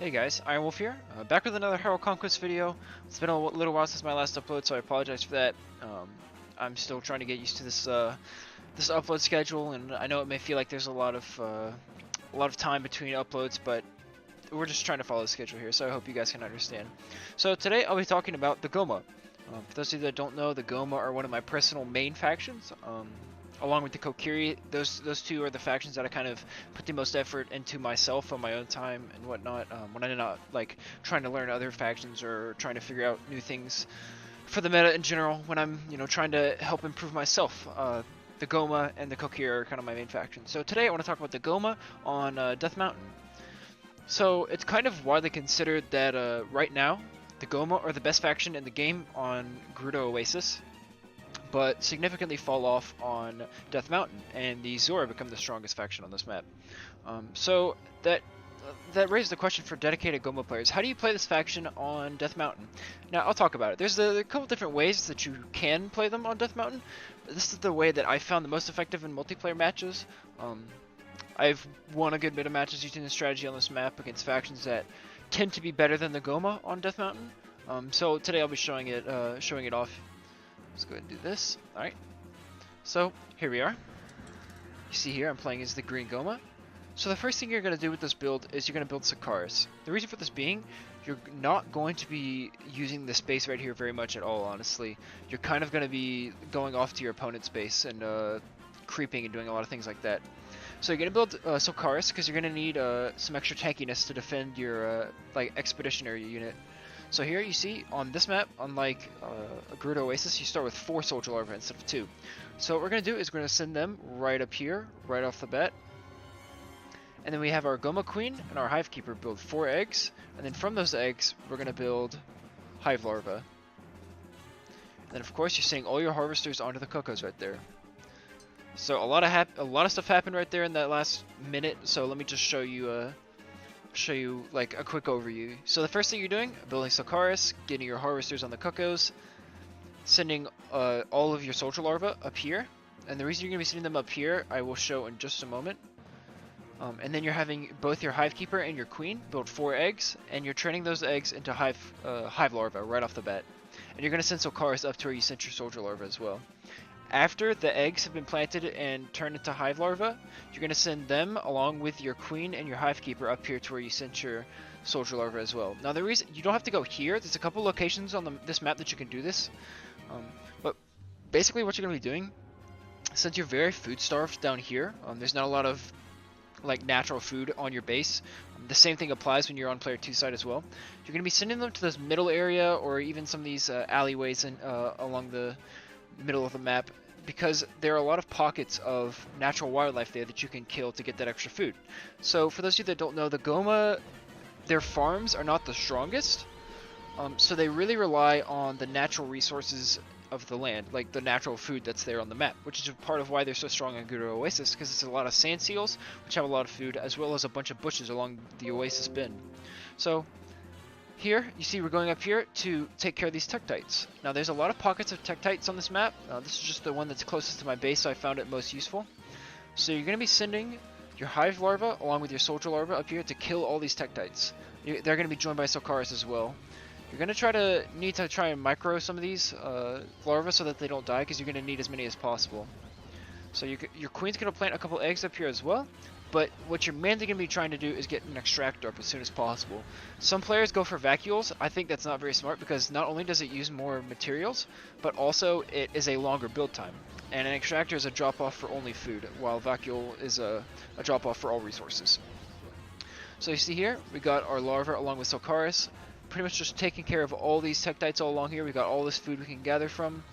Hey guys, Iron Wolf here, back with another Hyrule Conquest video. It's been a little while since my last upload, so I apologize for that. I'm still trying to get used to this upload schedule, and I know it may feel like there's a lot of time between uploads, but we're just trying to follow the schedule here, so I hope you guys can understand. So today I'll be talking about the Gohma. For those of you that don't know, the Gohma are one of my personal main factions. Along with the Kokiri, those two are the factions that I kind of put the most effort into myself on my own time and whatnot. When I'm not like trying to learn other factions or trying to figure out new things for the meta in general. When I'm trying to help improve myself, the Gohma and the Kokiri are kind of my main factions. So today I want to talk about the Gohma on Death Mountain. So it's kind of widely considered that right now the Gohma are the best faction in the game on Gerudo Oasis, but significantly fall off on Death Mountain, and the Zora become the strongest faction on this map. So that raises the question for dedicated Gohma players: how do you play this faction on Death Mountain? Now I'll talk about it. There's a couple different ways that you can play them on Death Mountain. This is the way that I found the most effective in multiplayer matches. I've won a good bit of matches using this strategy on this map against factions that tend to be better than the Gohma on Death Mountain. So today I'll be showing it off. Let's go ahead and do this. Alright. So, here we are. You see here, I'm playing as the green Gohma. So the first thing you're going to do with this build is you're going to build Sakaris. The reason for this being, you're not going to be using the space right here very much at all, honestly. You're kind of going to be going off to your opponent's base and creeping and doing a lot of things like that. So you're going to build Sakaris because you're going to need some extra tankiness to defend your like expeditionary unit. So here you see, on this map, unlike a Gerudo Oasis, you start with 4 soldier larvae instead of 2. So what we're going to do is we're going to send them right up here, right off the bat. And then we have our Gohma Queen and our Hive Keeper build 4 eggs. And then from those eggs, we're going to build Hive Larvae. And then of course you're seeing all your harvesters onto the Cocos right there. So a lot of stuff happened right there in that last minute, so let me just show you like a quick overview. So the first thing you're doing, building Sakaris, getting your harvesters on the Cocos, sending all of your soldier larvae up here. And the reason you're going to be sending them up here, I will show in just a moment. And then you're having both your Hive Keeper and your Queen build 4 eggs, and you're turning those eggs into hive larvae right off the bat. And you're going to send Sakaris up to where you sent your soldier larvae as well. After the eggs have been planted and turned into hive larvae, you're going to send them along with your queen and your hive keeper up here to where you sent your soldier larvae as well. Now the reason you don't have to go here, there's a couple locations on this map that you can do this, but basically what you're going to be doing, since you're very food starved down here, there's not a lot of like natural food on your base. The same thing applies when you're on player 2 side as well. You're going to be sending them to this middle area or even some of these alleyways along the middle of the map, because there are a lot of pockets of natural wildlife there that you can kill to get that extra food. So for those of you that don't know, the Gohma, their farms are not the strongest, so they really rely on the natural resources of the land, like the natural food that's there on the map, which is a part of why they're so strong in Gerudo Oasis, because it's a lot of sand seals, which have a lot of food, as well as a bunch of bushes along the Oasis bin. So here, you see we're going up here to take care of these Tektites. Now there's a lot of pockets of Tektites on this map. This is just the one that's closest to my base, so I found it most useful. So you're going to be sending your Hive Larvae along with your Soldier Larvae up here to kill all these Tektites. They're going to be joined by Sakaris as well. You're going to need to try and micro some of these larvae so that they don't die, because you're going to need as many as possible. So your Queen's going to plant a couple eggs up here as well. But what you're mainly going to be trying to do is get an extractor up as soon as possible. Some players go for vacuoles. I think that's not very smart, because not only does it use more materials, but also it is a longer build time. And an extractor is a drop-off for only food, while vacuole is a drop-off for all resources. So you see here, we got our larvae along with Sakaris, pretty much just taking care of all these Tektites all along here. We got all this food we can gather from.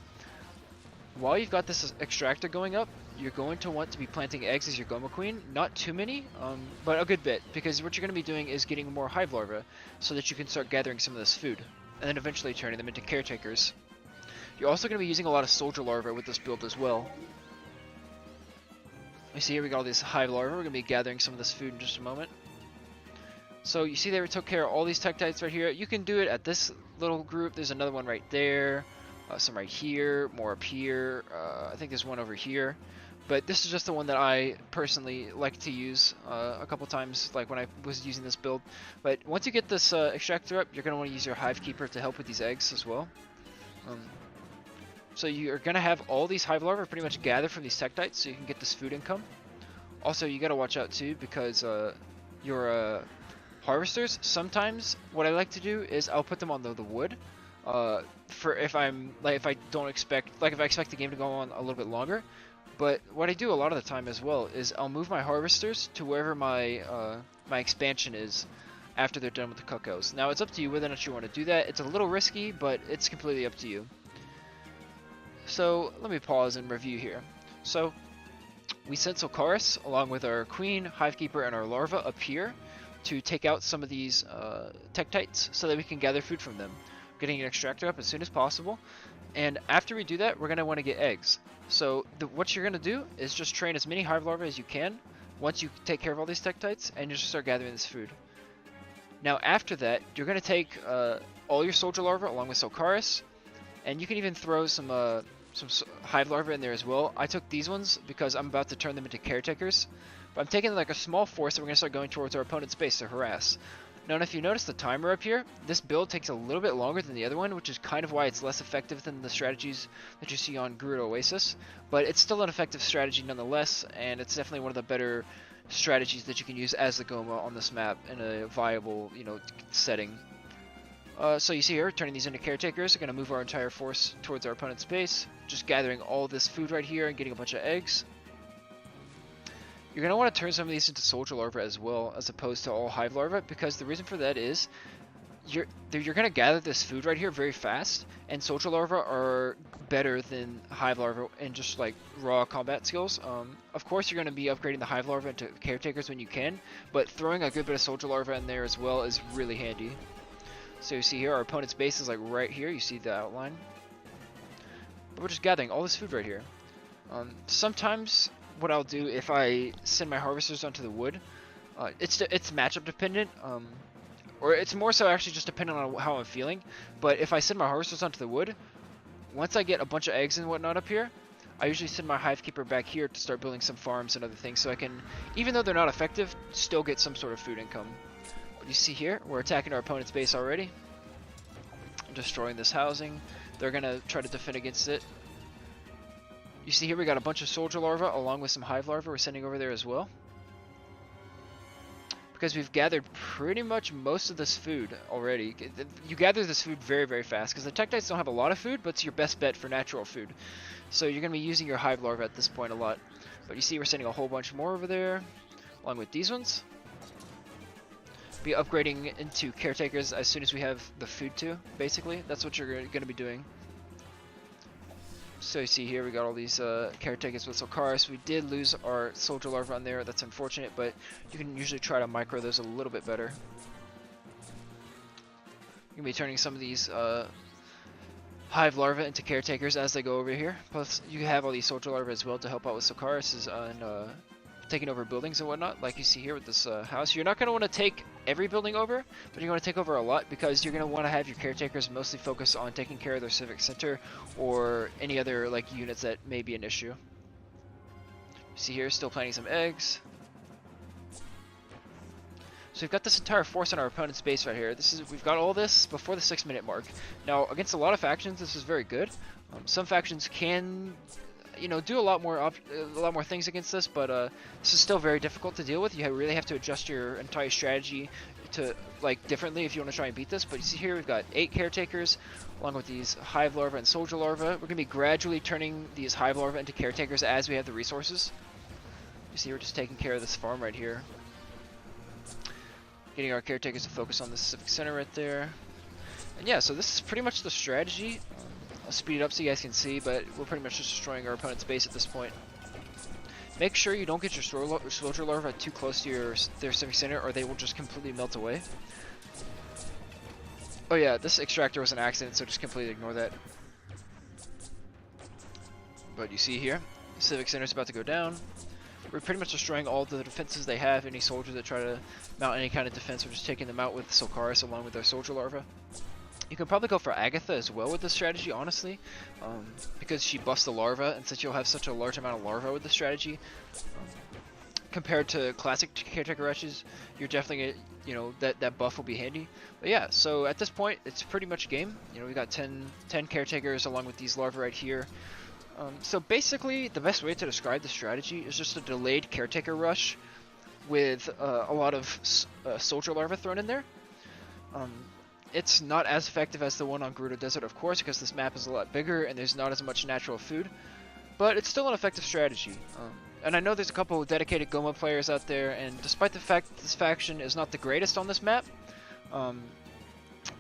While you've got this extractor going up, you're going to want to be planting eggs as your Gohma Queen. Not too many, but a good bit, because what you're going to be doing is getting more hive larvae so that you can start gathering some of this food, and then eventually turning them into caretakers. You're also going to be using a lot of soldier larvae with this build as well. You see here we got all these hive larvae. We're going to be gathering some of this food in just a moment. So you see there we took care of all these Tektites right here. You can do it at this little group. There's another one right there. Some right here, more up here. I think there's one over here. but this is just the one that I personally like to use a couple times, like when I was using this build. But once you get this extractor up, you're going to want to use your hive keeper to help with these eggs as well. So you're going to have all these hive larvae pretty much gathered from these tektites so you can get this food income. Also, you got to watch out too, because your harvesters, sometimes what I like to do is I'll put them on the wood. For if I'm like, if I expect the game to go on a little bit longer. But what I do a lot of the time as well is I'll move my harvesters to wherever my my expansion is after they're done with the cacos. Now it's up to you whether or not you want to do that. It's a little risky, but it's completely up to you. So let me pause and review here. So we sent Solkaris along with our queen, hivekeeper, and our larva up here to take out some of these tektites so that we can gather food from them. Getting an extractor up as soon as possible, and after we do that, we're going to want to get eggs. So what you're going to do is just train as many hive larvae as you can once you take care of all these tektites, and you just start gathering this food. Now after that, you're going to take all your soldier larvae along with Solkaris, and you can even throw some hive larvae in there as well. I took these ones because I'm about to turn them into caretakers, but I'm taking like a small force and we're going to start going towards our opponent's base to harass. Now, if you notice the timer up here, this build takes a little bit longer than the other one, which is kind of why it's less effective than the strategies that you see on Gerudo Oasis. But it's still an effective strategy nonetheless, and it's definitely one of the better strategies that you can use as the Gohma on this map in a viable, setting. So you see here, turning these into caretakers, we're going to move our entire force towards our opponent's base, just gathering all this food right here and getting a bunch of eggs. You're going to want to turn some of these into soldier larvae as well, as opposed to all hive larvae, because the reason for that is you're going to gather this food right here very fast, and soldier larvae are better than hive larvae in just like raw combat skills. Of course, you're going to be upgrading the hive larvae into caretakers when you can, but throwing a good bit of soldier larvae in there as well is really handy. So you see here, our opponent's base is like right here. You see the outline. But we're just gathering all this food right here. Sometimes what I'll do if I send my harvesters onto the wood, it's matchup dependent, or it's more so actually just dependent on how I'm feeling. But if I send my harvesters onto the wood, once I get a bunch of eggs and whatnot up here, I usually send my hivekeeper back here to start building some farms and other things, so I can, even though they're not effective, still get some sort of food income. You see here, we're attacking our opponent's base already, destroying this housing. They're gonna try to defend against it. You see here, we got a bunch of soldier larvae along with some hive larvae we're sending over there as well, because we've gathered pretty much most of this food already. You gather this food very, very fast, because the tektites don't have a lot of food, but it's your best bet for natural food. So you're going to be using your hive larvae at this point a lot. But you see we're sending a whole bunch more over there, along with these ones. Be upgrading into caretakers as soon as we have the food too, basically. That's what you're going to be doing. So you see here we got all these caretakers with Solkaris. We did lose our soldier larvae on there. That's unfortunate, but you can usually try to micro those a little bit better. You're going to be turning some of these hive larvae into caretakers as they go over here. Plus you have all these soldier larvae as well to help out with Solkaris and taking over buildings and whatnot, like you see here with this house. You're not going to want to take every building over, but you're going to take over a lot, because you're going to want to have your caretakers mostly focus on taking care of their civic center or any other like units that may be an issue. You see here, still planting some eggs. So we've got this entire force on our opponent's base right here. We've got all this before the 6-minute mark. Now against a lot of factions, this is very good. Some factions can do a lot more things against this, but this is still very difficult to deal with. You really have to adjust your entire strategy to differently if you want to try and beat this. But you see here we've got 8 caretakers along with these hive larvae and soldier larvae. We're going to be gradually turning these hive larvae into caretakers as we have the resources. You see we're just taking care of this farm right here, getting our caretakers to focus on the civic center right there. And yeah, so this is pretty much the strategy. I'll speed it up so you guys can see, but we're pretty much just destroying our opponent's base at this point. Make sure you don't get your soldier larvae too close to their civic center, or they will just completely melt away. Oh yeah, this extractor was an accident, so just completely ignore that. But you see here, the civic center is about to go down. We're pretty much destroying all the defenses they have. Any soldiers that try to mount any kind of defense, we're just taking them out with Solkaris along with their soldier larvae. You can probably go for Agatha as well with this strategy, honestly, because she buffs the larva, and since you'll have such a large amount of larva with the strategy, compared to classic caretaker rushes, you're definitely that buff will be handy. But yeah, so at this point, it's pretty much game. We got 10 caretakers along with these larvae right here. So basically, the best way to describe the strategy is just a delayed caretaker rush with a lot of soldier larvae thrown in there. It's not as effective as the one on Gerudo Desert, of course, because this map is a lot bigger and there's not as much natural food, but it's still an effective strategy. And I know there's a couple of dedicated Gohma players out there, and despite the fact that this faction is not the greatest on this map,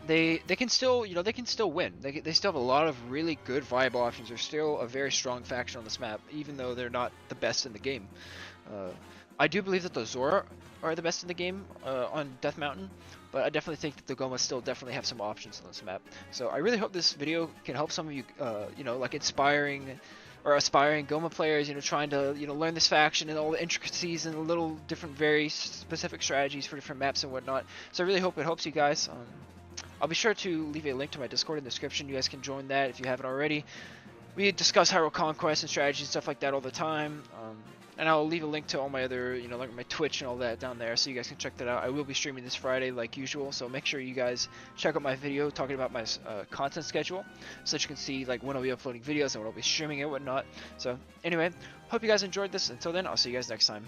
they can still win. They still have a lot of really good viable options. They're still a very strong faction on this map, even though they're not the best in the game. I do believe that the Zora are the best in the game on Death Mountain, but I definitely think that the Gohma still definitely have some options on this map. So I really hope this video can help some of you, like aspiring Gohma players, trying to, learn this faction and all the intricacies and the little different, very specific strategies for different maps and whatnot. So I really hope it helps you guys. I'll be sure to leave a link to my Discord in the description. You guys can join that if you haven't already. We discuss Hyrule Conquest and strategies and stuff like that all the time. And I'll leave a link to all my other, like my Twitch and all that down there, so you guys can check that out. I will be streaming this Friday like usual, so make sure you guys check out my video talking about my content schedule, so that you can see like when I'll be uploading videos and when I'll be streaming and whatnot. So anyway, hope you guys enjoyed this. Until then, I'll see you guys next time.